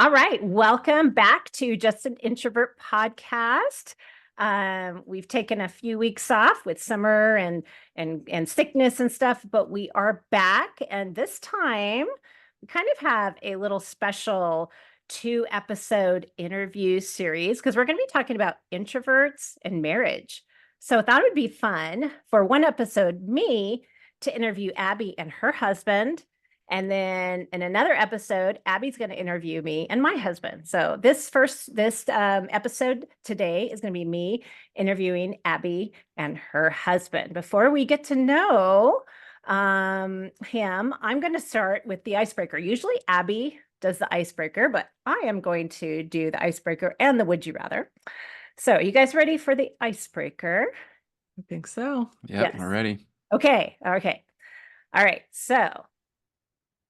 All right, welcome back to Just an Introvert podcast. We've taken a few weeks off with summer and sickness and stuff, but we are back, and this time we kind of have a little special 2-episode interview series because we're going to be talking about introverts and marriage. So I thought it would be fun for one episode, me to interview Abbie and her husband. And then in another episode, Abbie's going to interview me and my husband. So this episode today is going to be me interviewing Abbie and her husband. Before we get to know him, I'm going to start with the icebreaker. Usually Abbie does the icebreaker, but I am going to do the icebreaker and the would you rather. So you guys ready for the icebreaker? I think so. Yep, Yes. we're ready. Okay. All right. So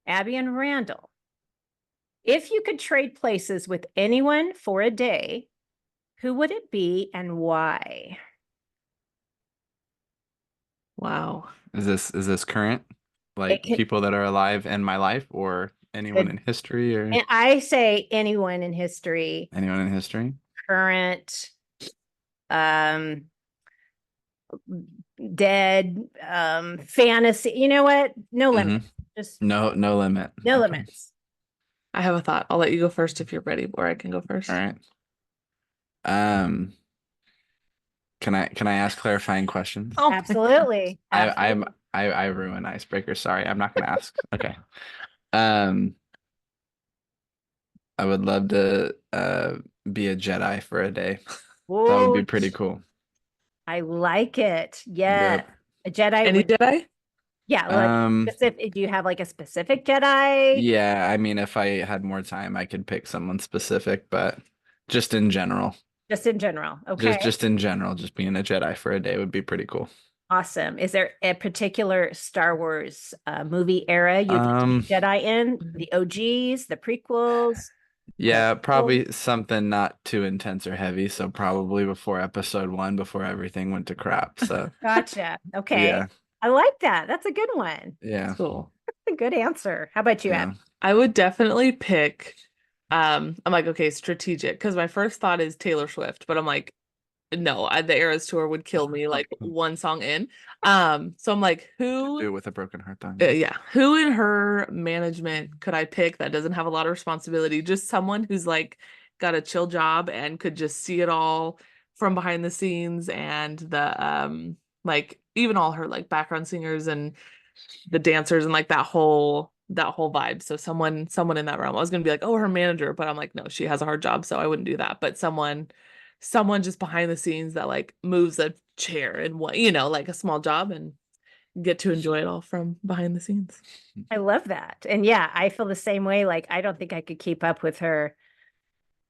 Abbie and Randall, if you could trade places with anyone for a day, who would it be and why? Wow. Is this current? Like people that are alive in my life or anyone in history or And I say anyone in history, anyone in history? current, dead, fantasy. You know what? No limit. Just No limit. no Okay. limits. I have a thought. I'll let you go first if you're ready, or I can go first. All right. Can I ask clarifying questions? Oh, Absolutely. I ruin icebreaker. Sorry, I'm not gonna ask. Okay. I would love to be a Jedi for a day. That would be pretty cool. I like it. Yeah. Yep. A Jedi. Any Jedi? Yeah. Like specific, do you have like a specific Jedi? Yeah, I mean, if I had more time, I could pick someone specific, but just in general. Just in general. Okay. Just in general, just being a Jedi for a day would be pretty cool. Awesome. Is there a particular Star Wars movie era you'd like to be Jedi in? The OGs, the prequels? Yeah, probably something not too intense or heavy. So probably before episode 1, before everything went to crap. So Gotcha. Okay. yeah, I like that. That's a good one. yeah. Cool. That's a good answer. How about you, Yeah. Ab? I would definitely pick, I'm like, okay, strategic, because my first thought is Taylor Swift, but I'm like, no, the Eras Tour would kill me like one song in. So I'm like, Do it who, with a broken heart, though. yeah, who in her management could I pick that doesn't have a lot of responsibility? Just someone who's like got a chill job and could just see it all from behind the scenes, and the like even all her like background singers and the dancers and like that whole vibe. So someone in that realm. I was gonna be like, oh, her manager, but I'm like, no, she has a hard job, so I wouldn't do that. But someone just behind the scenes that like moves a chair and what, like a small job, and get to enjoy it all from behind the scenes. I love that. And yeah, I feel the same way. Like, I don't think I could keep up with her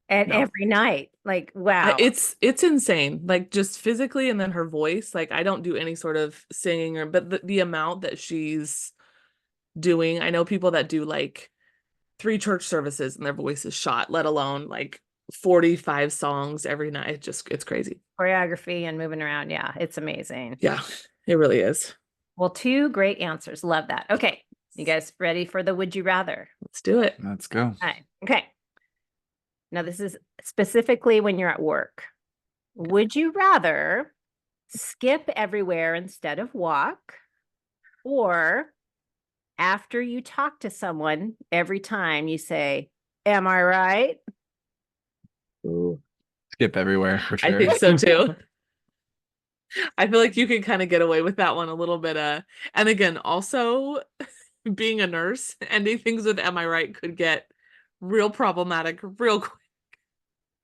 No. every night. Like, wow. It's insane, like just physically, and then her voice. Like, I don't do any sort of singing, but the amount that she's doing. I know people that do like 3 church services and their voice is shot, let alone like 45 songs every night. It's crazy. Choreography and moving around. Yeah, it's amazing. Yeah, it really is. Well, 2 great answers. Love that. Okay. You guys ready for the would you rather? Let's do it. Let's go. All right. Okay. Now, this is specifically when you're at work. Would you rather skip everywhere instead of walk, or after you talk to someone, every time you say, am I right? Ooh. Skip everywhere for sure. I think so too. I feel like you can kind of get away with that one a little bit. And again, also being a nurse, ending things with "am I right" could get real problematic real quick.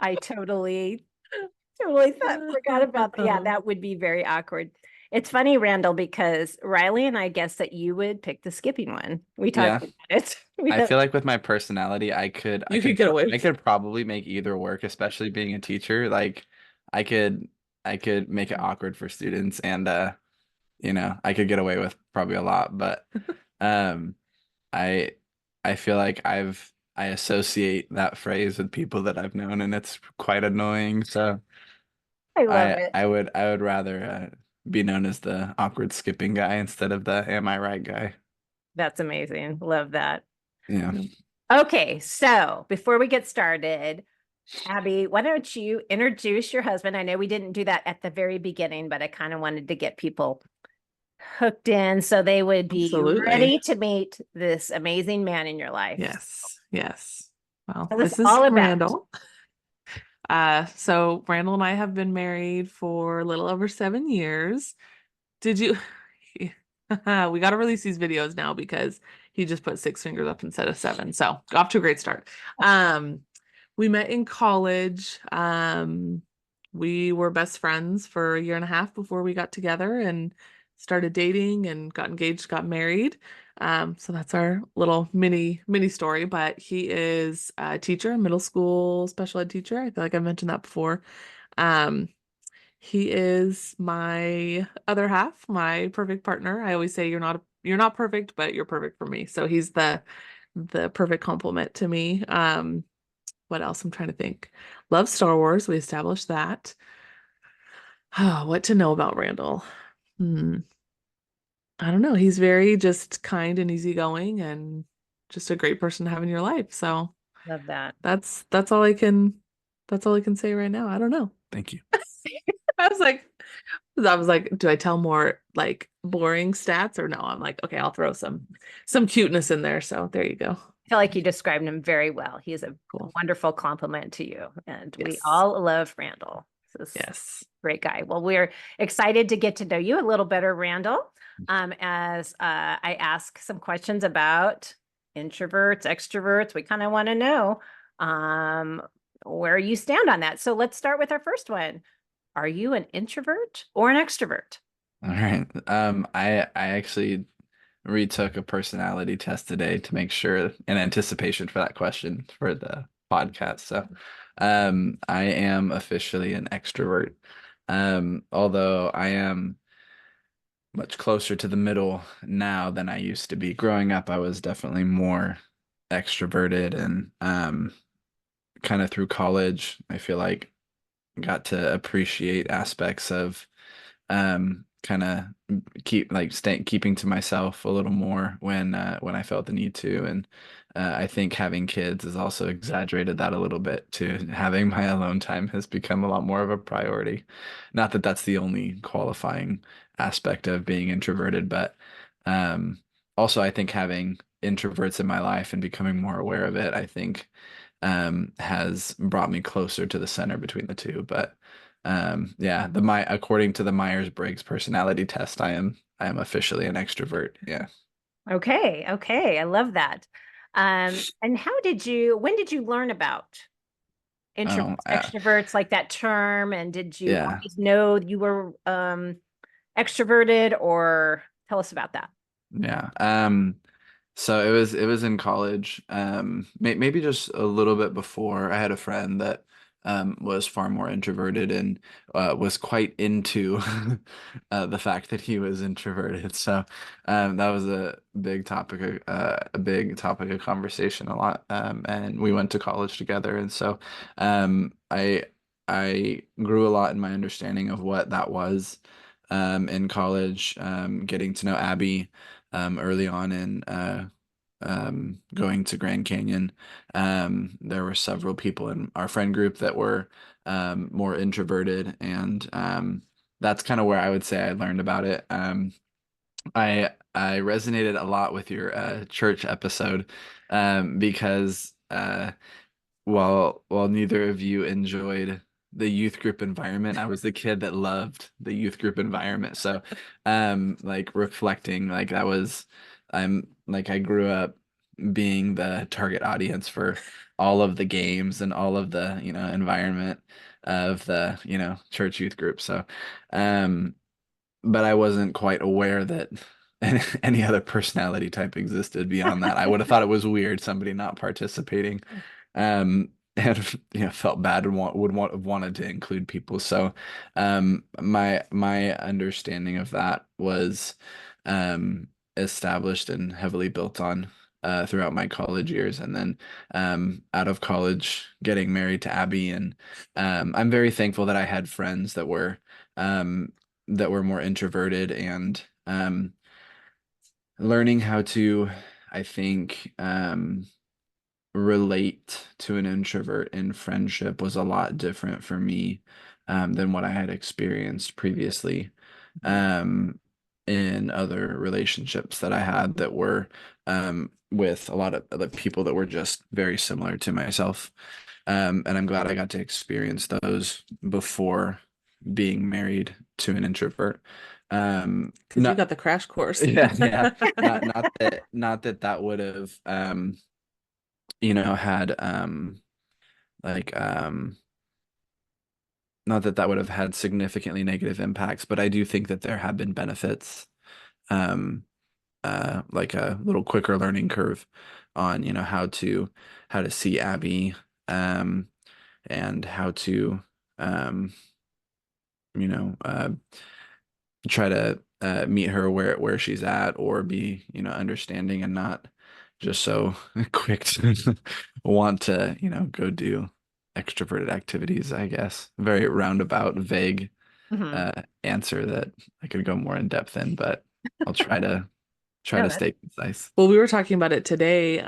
I totally forgot about that. Yeah, that would be very awkward. It's funny, Randall, because Riley and I guessed that you would pick the skipping one. We talked about it. I feel like with my personality, I could get away with I could probably make either work, especially being a teacher. Like I could make it awkward for students, and I could get away with probably a lot, but I feel like I associate that phrase with people that I've known, and it's quite annoying. So I love it. I would rather be known as the awkward skipping guy instead of the am I right guy. That's amazing. Love that. Yeah. Okay, so before we get started, Abbie, why don't you introduce your husband? I know we didn't do that at the very beginning, but I kind of wanted to get people hooked in so they would be Absolutely. ready to meet this amazing man in your life. Yes. Yes. Well, Tell us this is all about it. Randall. So Randall and I have been married for a little over 7 years. Did you? We got to release these videos now because he just put 6 fingers up instead of 7. So off to a great start. We met in college. We were best friends for a year and a half before we got together and started dating and got engaged, got married. So that's our little mini story. But he is a teacher, a middle school special ed teacher. I feel like I mentioned that before. He is my other half, my perfect partner. I always say you're not perfect, but you're perfect for me. So he's the perfect complement to me. What else? I'm trying to think. Love Star Wars. We established that. What to know about Randall? I don't know. He's very just kind and easygoing and just a great person to have in your life. So Love that. that's all I can say right now. I don't know. Thank you. I was like, do I tell more like boring stats or no? I'm like, okay, I'll throw some cuteness in there. So there you go. I feel like you described him very well. He is a Cool. wonderful compliment to you. And we Yes. all love Randall. This is Yes. great guy. Well, we're excited to get to know you a little better, Randall, as I ask some questions about introverts, extroverts. We kind of want to know where you stand on that. So let's start with our first one. Are you an introvert or an extrovert? All right. I actually retook a personality test today to make sure in anticipation for that question for the podcast. So, I am officially an extrovert. Although I am much closer to the middle now than I used to be. Growing up, I was definitely more extroverted and kind of through college, I feel like got to appreciate aspects of kind of keeping to myself a little more when I felt the need to. And I think having kids has also exaggerated that a little bit too. Having my alone time has become a lot more of a priority. Not that that's the only qualifying aspect of being introverted, but um also I think having introverts in my life and becoming more aware of it, I think has brought me closer to the center between the two. But yeah, according to the Myers-Briggs personality test, I am officially an extrovert. Yeah. Okay, okay, I love that. And when did you learn about Oh, introverts, extroverts, like that term? And did you yeah. always know you were extroverted, or tell us about that? Yeah. So it was in college. Maybe just a little bit before. I had a friend that was far more introverted and was quite into the fact that he was introverted. So that was a big topic of conversation a lot. And we went to college together, and so I grew a lot in my understanding of what that was in college. Getting to know Abbie early on in going to Grand Canyon. There were several people in our friend group that were more introverted, and that's kind of where I would say I learned about it. I resonated a lot with your church episode because while neither of you enjoyed the youth group environment, I was the kid that loved the youth group environment. So, like reflecting, like I grew up being the target audience for all of the games and all of the, environment of the, church youth group. So, um, but I wasn't quite aware that any other personality type existed beyond that. I would have thought it was weird, somebody not participating. And felt bad and would have wanted to include people. So my understanding of that was established and heavily built on throughout my college years, and then out of college getting married to Abbie. And I'm very thankful that I had friends um, that were more introverted, and learning how to, I think, relate to an introvert in friendship was a lot different for me than what I had experienced previously in other relationships that I had that were with a lot of other people that were just very similar to myself. And I'm glad I got to experience those before being married to an introvert. Because you got the crash course. Yeah, yeah. Not that would have had like not that that would have had significantly negative impacts, but I do think that there have been benefits, um, like a little quicker learning curve on, how to see Abbie, and how to, um, you know, uh, try to meet her where she's at, or be, understanding and not just so quick to want to, go do extroverted activities, I guess. Very roundabout, vague Mhm. answer that I could go more in depth in, but I'll try No, to that's stay concise. Well, we were talking about it today.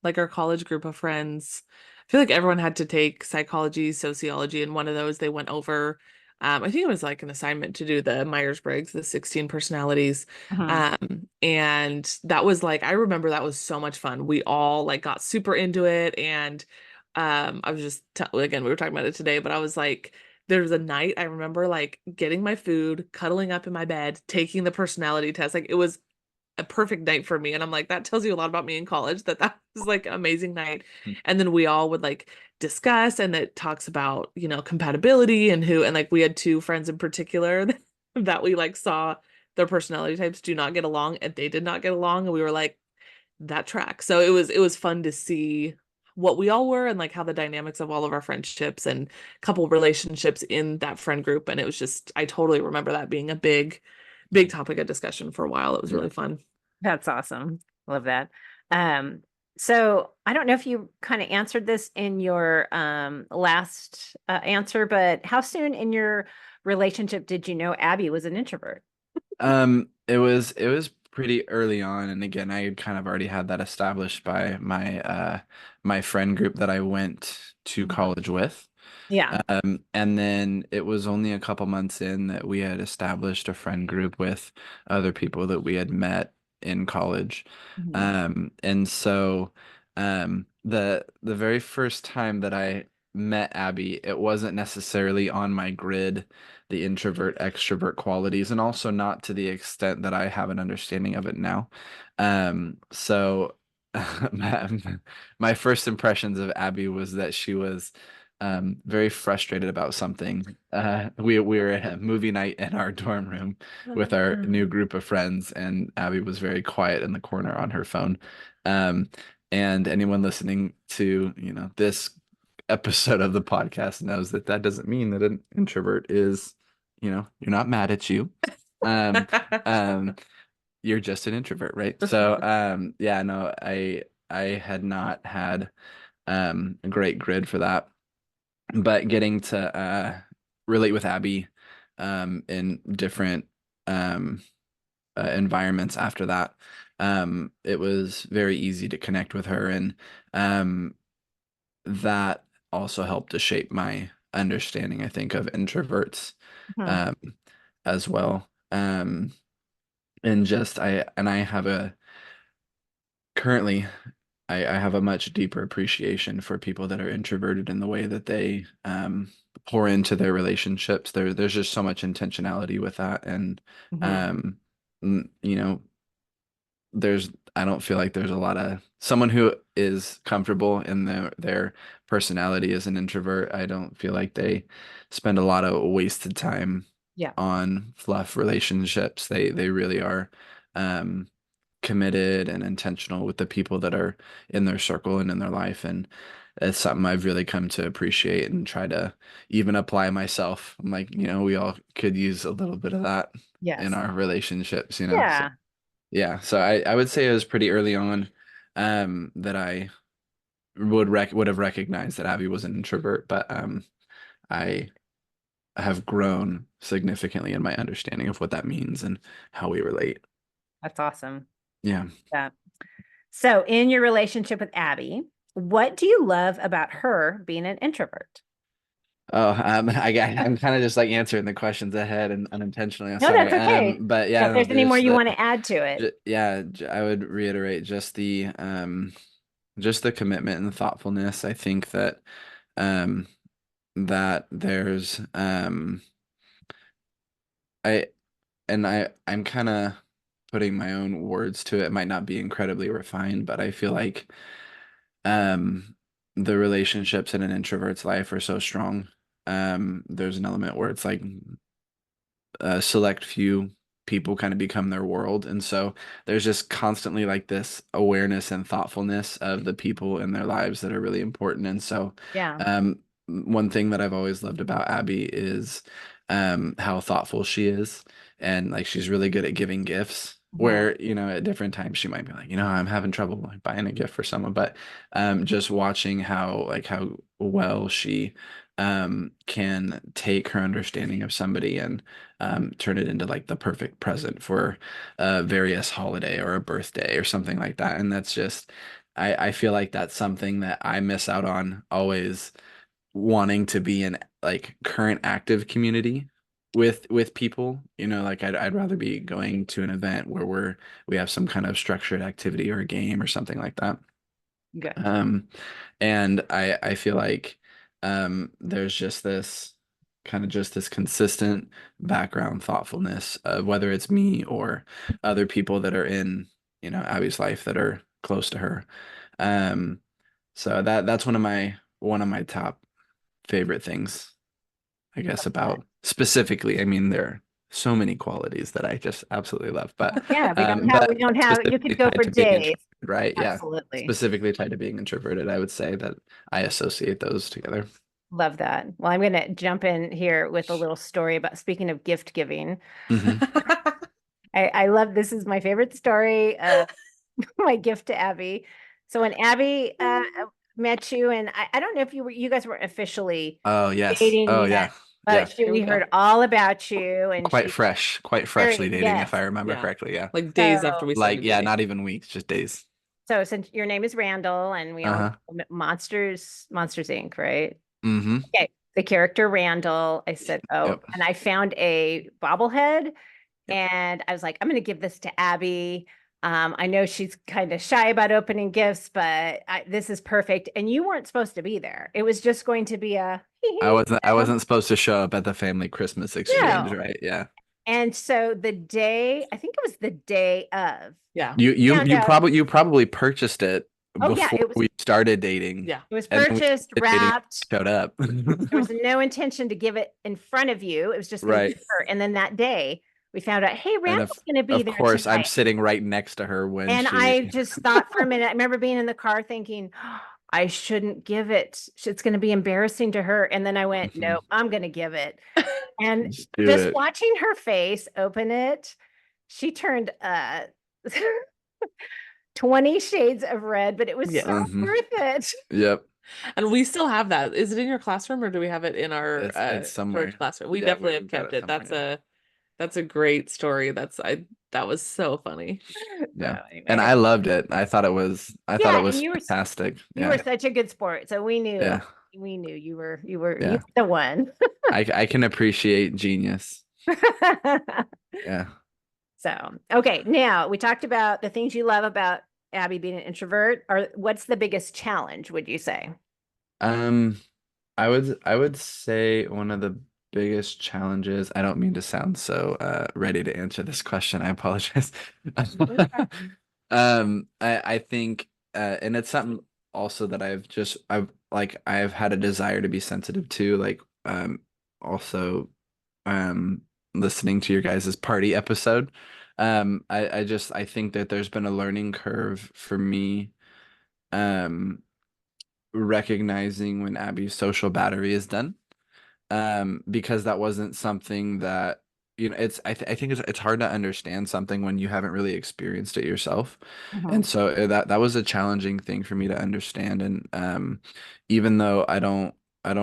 Like our college group of friends, I feel like everyone had to take psychology, sociology, and one of those they went over. I think it was like an assignment to do the Myers-Briggs, the 16 personalities. mhm. And that was like, I remember that was so much fun. We all like got super into it. And I was just, again, we were talking about it today, but I was like, there was a night I remember like getting my food, cuddling up in my bed, taking the personality test. Like it was a perfect night for me. And I'm like, that tells you a lot about me in college, that was like an amazing night. And then we all would like discuss, and it talks about, compatibility and and like we had two friends in particular that we like saw their personality types do not get along, and they did not get along. And we were like, that track. So it was fun to see what we all were, and like how the dynamics of all of our friendships and couple relationships in that friend group. And it was just, I totally remember that being a big topic of discussion for a while. It was Yeah. really fun. That's awesome. Love that. Um, so I don't know if you kind of answered this in your last answer, but how soon in your relationship did you know Abbie was an introvert? It was pretty early on, and again, I had kind of already had that established by my friend group that I went to Mhm. college with. Yeah. And then it was only a couple months in that we had established a friend group with other people that we had met in college. Mhm. And so the very first time that I met Abbie, it wasn't necessarily on my grid, the introvert extrovert qualities, and also not to the extent that I have an understanding of it now. So my, my first impressions of Abbie was that she was very frustrated about something. We were at a movie night in our dorm room with our new group of friends, and Abbie was very quiet in the corner on her phone. Um, and anyone listening to, this episode of the podcast knows that that doesn't mean that an introvert is, you're not mad at you. Um, um, you're just an introvert, right? So, yeah, no, I had not had a great grid for that, but getting to relate with Abbie in different um, environments after that, it was very easy to connect with her, and um, that also helped to shape my understanding, I think, of introverts Mhm. um, as well. And just I have a currently I have a much deeper appreciation for people that are introverted in the way that they pour into their relationships. There's just so much intentionality with that, and Mhm. um, you know, there's I don't feel like there's a lot of someone who is comfortable in their personality as an introvert. I don't feel like they spend a lot of wasted time Yeah. on fluff relationships. They really are um committed and intentional with the people that are in their circle and in their life, and it's something I've really come to appreciate and try to even apply myself. I'm like, we all could use a little bit of that in Yes. our relationships, so Yeah. yeah, so I would say it was pretty early on that I would have recognized that Abbie was an introvert, but I have grown significantly in my understanding of what that means and how we relate. That's awesome. Yeah. Yeah. So in your relationship with Abbie, what do you love about her being an introvert? Oh, I'm kind of just like answering the questions ahead and unintentionally. I'm No, sorry. that's okay. But So yeah, if no, there's any more there's you want to add to it. I would reiterate just the commitment and thoughtfulness. I think that um that there's I I'm kind of putting my own words to it. It might not be incredibly refined, but I feel like um the relationships in an introvert's life are so strong. There's an element where it's like a select few people kind of become their world. And so there's just constantly like this awareness and thoughtfulness of the people in their lives that are really important. And so Yeah. one thing that I've always loved about Abbie is how thoughtful she is. And like she's really good at giving gifts. Mhm. Where, at different times she might be like, I'm having trouble like buying a gift for someone. But just watching how well she can take her understanding of somebody and turn it into like the perfect present for a various holiday or a birthday or something like that. And that's just, I feel like that's something that I miss out on always wanting to be in like current active community with people. Like I'd rather be going to an event where we have some kind of structured activity or a game or something like that. Good. And I feel like there's just this consistent background thoughtfulness of whether it's me or other people that are in, Abbie's life that are close to her. Um, so that's one of my top favorite things, I guess, about specifically. I mean, there are so many qualities that I just absolutely love, but Yeah, but we don't have, you specifically could go tied for to being days. introverted, right? Yeah, Absolutely. specifically tied to being introverted, I would say that I associate those together. Love that. Well, I'm going to jump in here with a little story about speaking of gift giving. Hmm. I love this is my favorite story. My gift to Abbie. So when Abbie met you, and I don't know if you guys weren't officially Oh yes. dating Oh yet, yeah. Yeah. but Here we we go. heard all about you, and Quite she fresh, quite freshly very dating, if yes. I remember Yeah. correctly. Yeah. Like days after So we Like, started yeah, dating. not even weeks, just days. so since your name is Randall, and we all Uh-huh. know Monsters Inc., right? Mm-hmm. Okay, the character Randall. I said, oh, Yep. and I found a bobblehead. Yep. And I was like, I'm going to give this to Abbie. I know she's kind of shy about opening gifts, but this is perfect. And you weren't supposed to be there. It was just going to be a I wasn't supposed to show up at the family Christmas exchange, no. right? Yeah. And so the day, I think it was the day of, Yeah. You you found you out, probably you probably purchased it oh yeah, before we started dating, Yeah. it was and then we purchased, started dating and wrapped. showed up. There was no intention to give it in front of you. It was just going to be Right. her. And then that day we found out, hey, And Randall's going to be of there course I'm tonight. sitting right next to her when And she I just thought for a minute, I remember being in the car thinking, I shouldn't give it. It's going to be embarrassing to her. And then I went, Mhm. no, I'm going to give it. And Just do just it. watching her face open it, she turned 20 shades of red, but it was Yeah. so Mhm. worth it. Yep. And we still have that. Is it in your classroom or do we have it in our It's somewhere. storage classroom? We Yeah, definitely we've have got kept it it. somewhere. That's a great story. That was so funny. Yeah. And Anyway. I loved it. I thought it Yeah, and was fantastic. you were Yeah. such a good sport. So Yeah. we knew you Yeah. were the one. I can appreciate genius. Yeah. So, okay, now we talked about the things you love about Abbie being an introvert. Or what's the biggest challenge, would you say? Um, I would say one of the biggest challenges, I don't mean to sound so ready to answer this question. I apologize. I think and it's something also that I've had a desire to be sensitive to, like also um listening to your guys' party episode. I think that there's been a learning curve for me um recognizing when Abbie's social battery is done, because that wasn't something that, I think it's hard to understand something when you haven't really experienced it yourself. And Mhm. so that was a challenging thing for me to understand. And even though I don't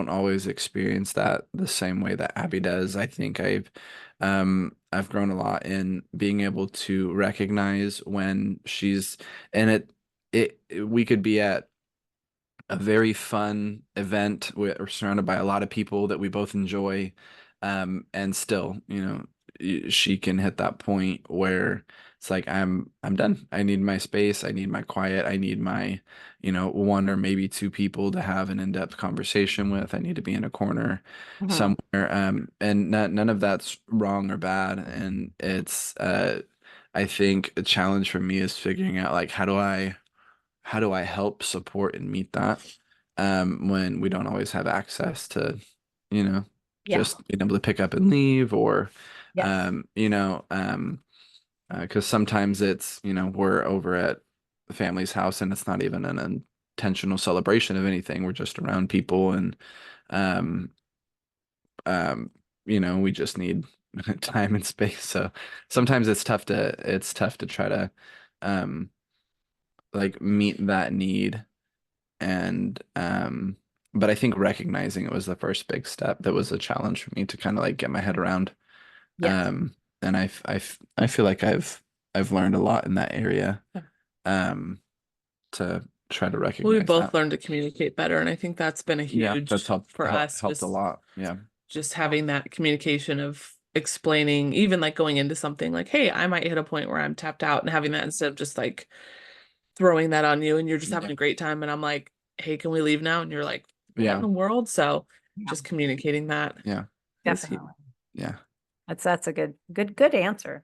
always experience that the same way that Abbie does, I think I've grown a lot in being able to recognize when she's, and we could be at a very fun event. We're surrounded by a lot of people that we both enjoy. And still, she can hit that point where it's like I'm done. I need my space. I need my quiet. I need my, one or maybe two people to have an in-depth conversation with. I need to be in a corner Mhm. somewhere. And none of that's wrong or bad. And it's I think a challenge for me is figuring out like how do I help support and meet that when we don't always have access to, you know, Yeah. just being able to pick up and leave or Yes. because sometimes it's, we're over at the family's house and it's not even an intentional celebration of anything. We're just around people and um um we just need time and space. So sometimes it's tough to try to um like meet that need and but I think recognizing it was the first big step that was a challenge for me to kind of like get my head around. Yes. And I feel like I've learned a lot in that area Yeah. um to try to Well, we recognize both that. learned to communicate better, and I think that's been a Yeah, that's huge helped for us, helped a lot. Yeah. just having that communication of explaining, even like going into something like, hey, I might hit a point where I'm tapped out, and having that instead of just like throwing that on you and you're just having a great time and I'm like, hey, can we leave now? And you're like, what in Yeah. the world? So Yeah. just communicating that Yeah. is huge. Definitely. Yeah. That's a good answer.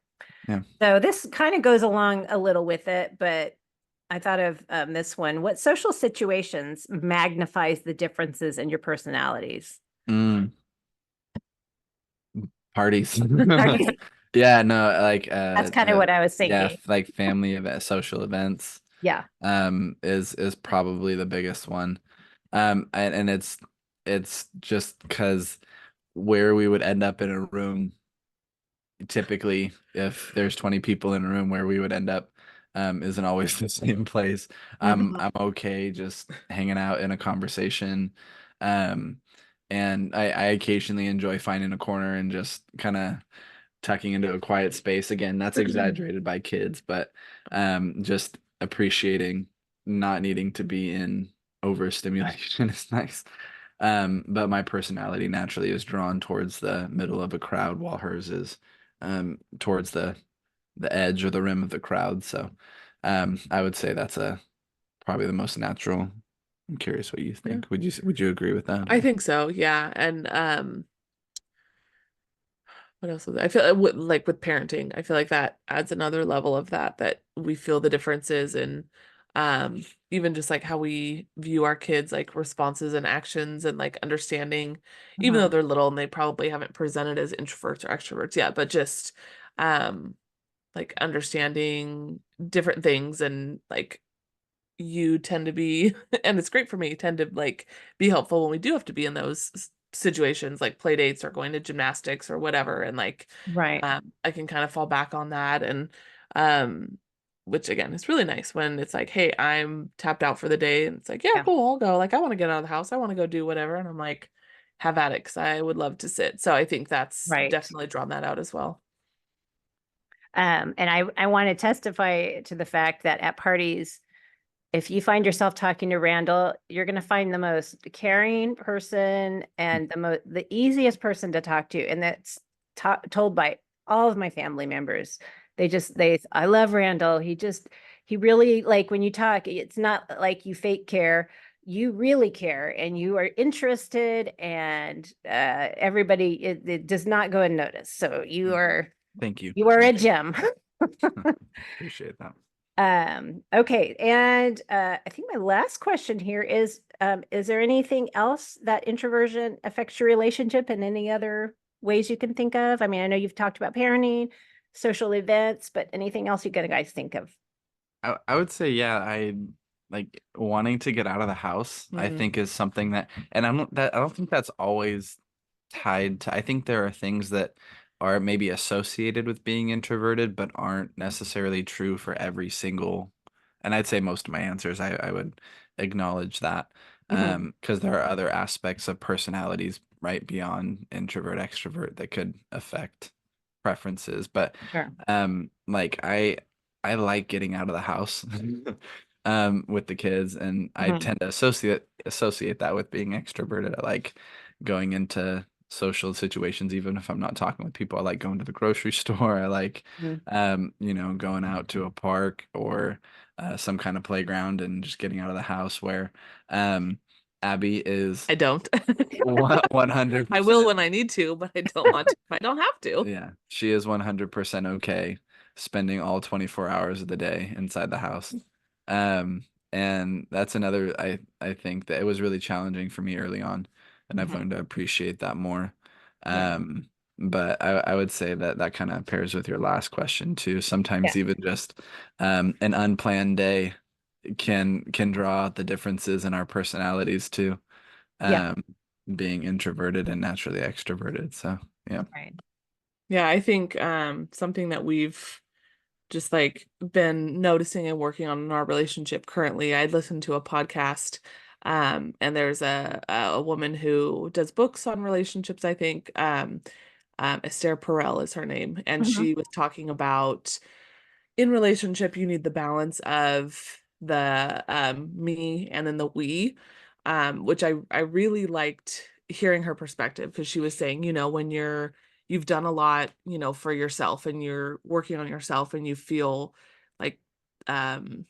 Yeah. So this kind of goes along a little with it, but I thought of this one. What social situations magnifies the differences in your personalities? Mm, parties. Sorry. Yeah, no, like That's kind of what I was yeah, thinking. like family event, social events Yeah. is probably the biggest one. And it's just because where we would end up in a room, typically if there's 20 people in a room, where we would end up isn't always the same place. Mhm. I'm okay just hanging out in a conversation. Um and I occasionally enjoy finding a corner and just kind of tucking into a quiet space. Again, that's exaggerated by kids, but just appreciating not needing to be in overstimulation is nice. But my personality naturally is drawn towards the middle of a crowd, while hers is towards the edge or the rim of the crowd. So I would say that's a probably the most natural. I'm curious what you Yeah. think. Would you agree with that? I think so, yeah. And what else was I feel like with parenting, I feel like that adds another level of that we feel the differences in even just like how we view our kids, like responses and actions and like understanding, even though Mhm. they're little and they probably haven't presented as introverts or extroverts yet, but just um like understanding different things and like you tend to be and it's great for me, tend to like be helpful when we do have to be in those situations like play dates or going to gymnastics or whatever and like Right. I can kind of fall back on that and um which again is really nice when it's like, hey, I'm tapped out for the day and it's like, yeah, Yeah. cool, I'll go, like I want to get out of the house, I want to go do whatever, and I'm like, have at it, because I would love to sit. So I think that's Right. definitely drawn that out as well. And I want to testify to the fact that at parties, if you find yourself talking to Randall, you're going to find the most caring person and the easiest person to talk to, and that's told by all of my family members. I love Randall. He really, like, when you talk, it's not like you fake care. You really care and you are interested, and everybody, it does not go unnoticed. So Thank you. you are a gem. Appreciate that. Okay. And I think my last question here is there anything else that introversion affects your relationship in any other ways you can think of? I mean, I know you've talked about parenting, social events, but anything else you guys think of? I would say, yeah, I like wanting to get out of the house, I Mm-hmm. think is something and I don't think that's always tied to, I think there are things that are maybe associated with being introverted, but aren't necessarily true for every single, and I'd say most of my answers, I would acknowledge that. Mhm. Because there are other aspects of personalities, right, beyond introvert, extrovert that could affect preferences. But Sure. like I like getting out of the house. with the kids, and I Mhm. tend to associate that with being extroverted. I like going into social situations, even if I'm not talking with people. I like going to the grocery store. I like, Mhm. going out to a park or some kind of playground and just getting out of the house. Where Abbie is I don't. 100%. I will when I need to, but I don't want to if I don't have to. Yeah, she is 100% okay spending all 24 hours of the day inside the house. Um, and that's another, I think that it was really challenging for me early on, and I've Mhm. learned to appreciate that more. Yeah. But I would say that that kind of pairs with your last question too. Yeah. Sometimes even just an unplanned day can draw out the differences in our personalities too. Yeah. Um, being introverted and naturally extroverted. So yeah. Right. Yeah, I think something that we've just like been noticing and working on in our relationship currently. I listened to a podcast, and there's a woman who does books on relationships, I think. Esther Perel is her name, and Mhm. she was talking about in relationship you need the balance of the me and then the we, which I really liked hearing her perspective, because she was saying, when you've done a lot, for yourself, and you're working on yourself, and you feel like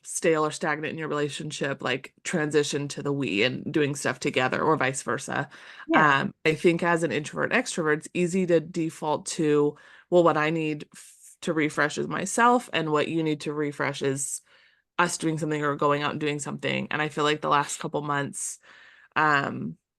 stale or stagnant in your relationship, like transition to the we and doing stuff together, or vice versa. Yeah. I think as an introvert extrovert, it's easy to default to, well, what I need to refresh is myself, and what you need to refresh is us doing something or going out and doing something. And I feel like the last couple months,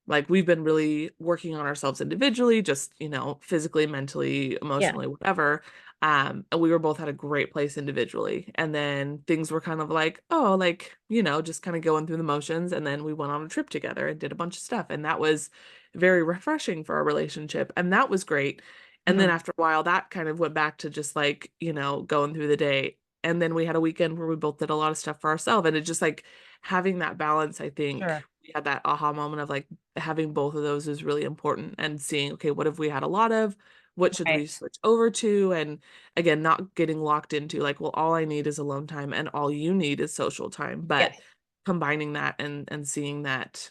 like we've been really working on ourselves individually, just, physically, mentally, Yeah. emotionally, whatever. And we were both at a great place individually. And then things were kind of like, oh, like, just kind of going through the motions. And then we went on a trip together and did a bunch of stuff. And that was very refreshing for our relationship. And that was great. And then Mhm. after a while, that kind of went back to just like, going through the day. And then we had a weekend where we both did a lot of stuff for ourselves. And it just like having that balance, I think Sure. we had that aha moment of like having both of those is really important, and seeing, okay, what have we had a lot of? What should we Right. switch over to? And again, not getting locked into like, well, all I need is alone time and all you need is social time, but Yes. combining that and seeing that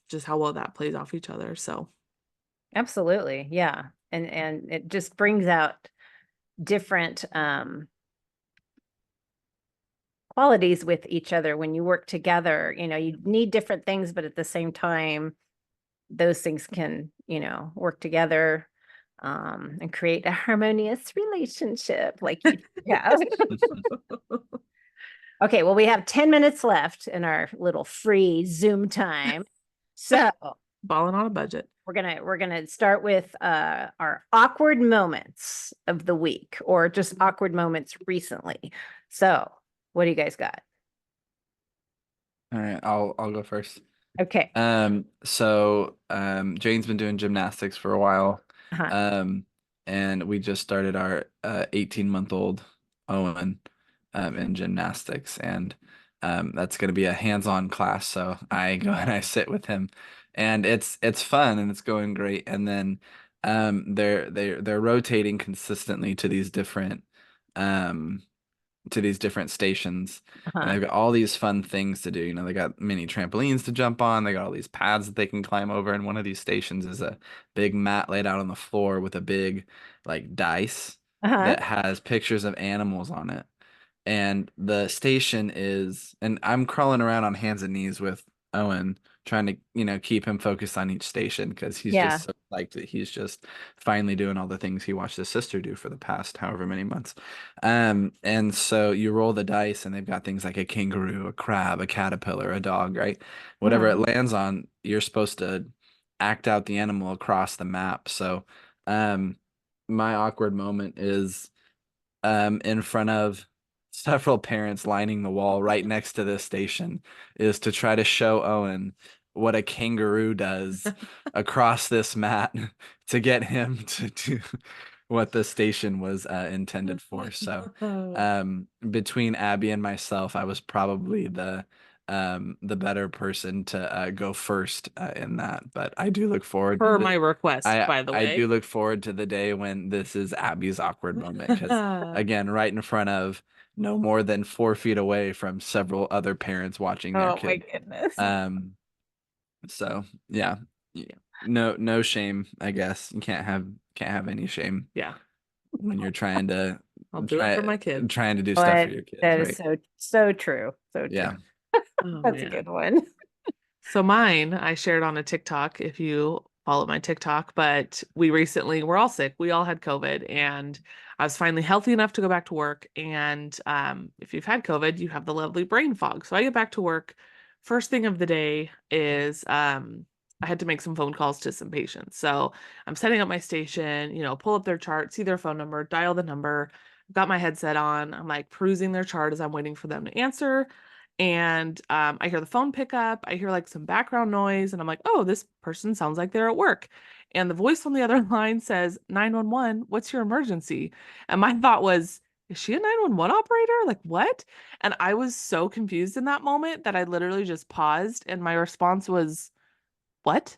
just how well that plays off each other. So Absolutely. Yeah. And it just brings out different qualities with each other when you work together. You need different things, but at the same time, those things can, work together and create a harmonious relationship like you have. Okay, well, we have 10 minutes left in our little free Zoom time. So balling on a budget. we're gonna start with our awkward moments of the week, or just awkward moments recently. So what do you guys got? All right, I'll go first. Okay. Jane's been doing gymnastics for a while. Uh-huh. Um, and we just started our 18-month-old Owen in gymnastics, and that's gonna be a hands-on class. So I go and I sit with him, and it's fun and it's going great. And then they're rotating consistently um to these different stations, and Uh-huh. they've got all these fun things to do. They got mini trampolines to jump on, they got all these pads that they can climb over, and one of these stations is a big mat laid out on the floor with a big like dice Uh-huh. that has pictures of animals on it. And the station is, and I'm crawling around on hands and knees with Owen, trying to keep him focused on each station, because he's Yeah. just so like that he's just finally doing all the things he watched his sister do for the past however many months. And so you roll the dice, and they've got things like a kangaroo, a crab, a caterpillar, a dog, right? Whatever it Mhm. lands on, you're supposed to act out the animal across the map. So um my awkward moment is in front of several parents lining the wall right next to this station, is to try to show Owen what a kangaroo does across this mat to get him to do what the station was intended for. So between Abbie and myself, I was probably the better person to go first in that. But I do look forward to Per the my request, I by the I way. do look forward to the day when this is Abbie's awkward moment, because again, right in front of no more than 4 feet away from several other parents watching their Oh my kid. goodness. So yeah, no shame, I guess. You can't have any shame Yeah. when you're trying to I'll do it for my kids. trying to do stuff for But your kids, that right? is so true. So true. Yeah. Oh, That's a man. good one. So mine, I shared on a TikTok if you follow my TikTok, but we're all sick. We all had COVID and I was finally healthy enough to go back to work. And if you've had COVID, you have the lovely brain fog. So I get back to work. First thing of the day is I had to make some phone calls to some patients. So I'm setting up my station, pull up their chart, see their phone number, dial the number, got my headset on. I'm like perusing their chart as I'm waiting for them to answer. And I hear the phone pick up. I hear like some background noise, and I'm like, oh, this person sounds like they're at work. And the voice on the other line says, 911, what's your emergency? And my thought was, is she a 911 operator? Like, what? And I was so confused in that moment that I literally just paused, and my response was, what?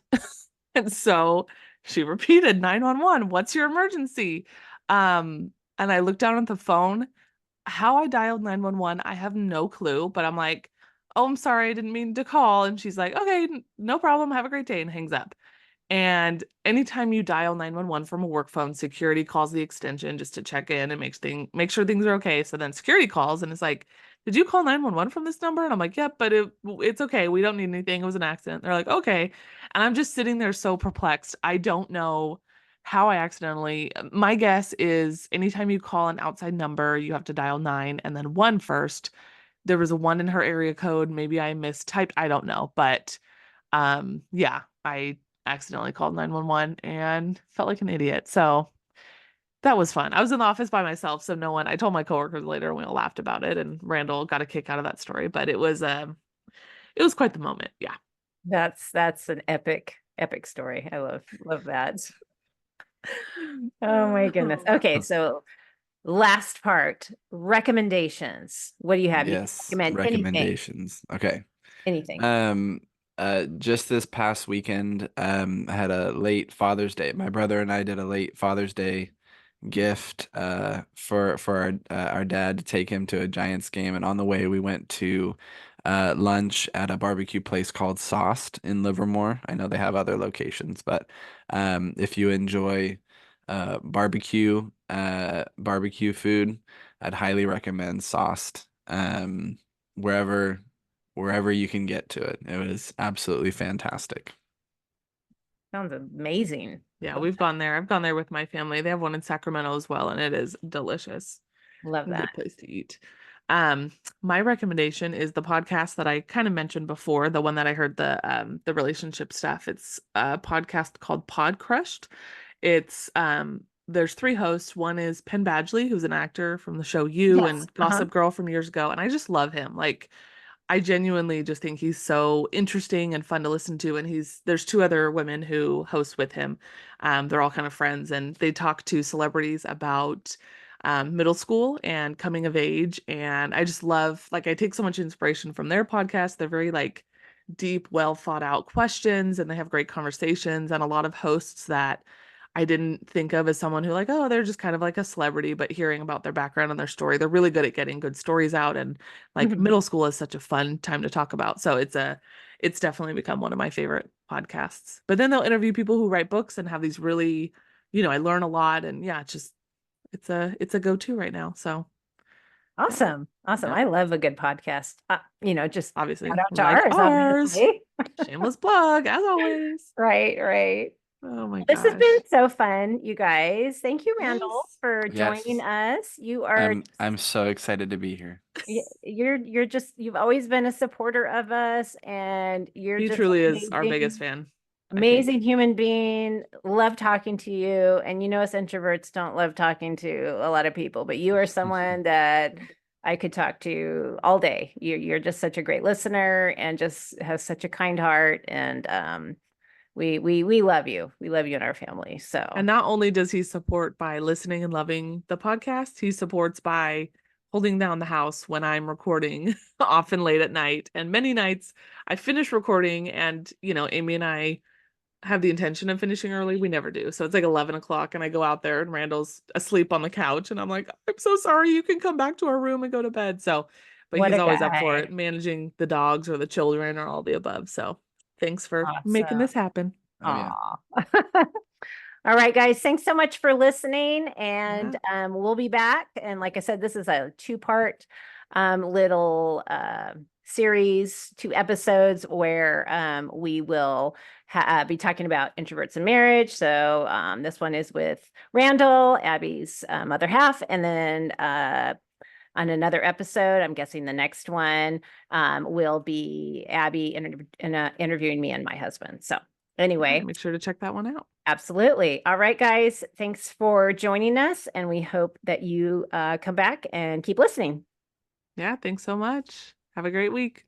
And so she repeated, 911, what's your emergency? And I looked down at the phone. How I dialed 911, I have no clue, but I'm like, oh, I'm sorry, I didn't mean to call. And she's like, okay, no problem. Have a great day, and hangs up. And anytime you dial 911 from a work phone, security calls the extension just to check in and make sure things are okay. So then security calls and it's like, did you call 911 from this number? And I'm like, yep, but it's okay. We don't need anything. It was an accident. They're like, okay. And I'm just sitting there so perplexed. I don't know how I accidentally, my guess is anytime you call an outside number, you have to dial 9 and then 1 first. There was a 1 in her area code. Maybe I mistyped. I don't know. But yeah, I accidentally called 911 and felt like an idiot. So that was fun. I was in the office by myself, so I told my coworkers later and we all laughed about it, and Randall got a kick out of that story, but it was quite the moment. Yeah. That's an epic story. I love that. Oh my goodness. Okay, so last part, recommendations. What do you have? You can Yes, recommend recommendations. Okay. anything. Just this past weekend, I had a late Father's Day. My brother and I did a late Father's Day gift for our dad to take him to a Giants game, and on the way we went to lunch at a barbecue place called Sauced in Livermore. I know they have other locations, but if you enjoy barbecue food, I'd highly recommend Sauced. Wherever you can get to it. It was absolutely fantastic. Sounds amazing. Yeah, we've gone there. I've gone there with my family. They have one in Sacramento as well, and it is delicious. Love that. Good place to eat. My recommendation is the podcast that I kind of mentioned before, the one that I heard the relationship stuff. It's a podcast called Podcrushed. It's there's 3 hosts. One is Penn Badgley, who's an actor from the show You Yes. and Gossip Girl from years ago, and I just love him. Like, I genuinely just think he's so interesting and fun to listen to. And there's 2 other women who host with him. They're all kind of friends, and they talk to celebrities about middle school and coming of age. And I just love, like, I take so much inspiration from their podcast. They're very like deep, well thought out questions, and they have great conversations, and a lot of hosts that I didn't think of as someone who, like, oh, they're just kind of like a celebrity, but hearing about their background and their story, they're really good at getting good stories out. And like middle school is such a fun time to talk about. So it's definitely become one of my favorite podcasts. But then they'll interview people who write books and have these really, I learn a lot, and yeah, it's a go-to right now. So Awesome. yeah. I love a good podcast. Just Obviously, shout out to like ours. obviously. Shameless plug, as always. Right. Oh my This has gosh. been so fun, you guys. Thank you, Randall, Yes. for Yes. joining us. You are I'm so excited to be here. you've always been a supporter of us, and you're He just truly is our biggest fan. amazing human being. Love talking to you. And us introverts don't love talking to a lot of people, but you are someone that I could talk to all day. You're just such a great listener and just have such a kind heart. And we love you. We love you and our family. So, And not only does he support by listening and loving the podcast, he supports by holding down the house when I'm recording, often late at night. And many nights I finish recording and, Amy and I have the intention of finishing early, we never do. So it's like 11 o'clock and I go out there and Randall's asleep on the couch and I'm like, I'm so sorry, you can come back to our room and go to bed. So, but What he's a always up for guy. it, managing the dogs or the children or all the above. So thanks for making Awesome. this happen. Oh, yeah. Aw. All right, guys, thanks so much for listening. And Yeah. we'll be back. And like I said, this is a two-part little series, 2 episodes where we will be talking about introverts and marriage. So this one is with Randall, Abbie's other half. And then on another episode, I'm guessing the next one will be Abbie interviewing me and my husband. So anyway, Make sure to check that one out. absolutely. All right, guys. Thanks for joining us. And we hope that you come back and keep listening. Yeah, thanks so much. Have a great week.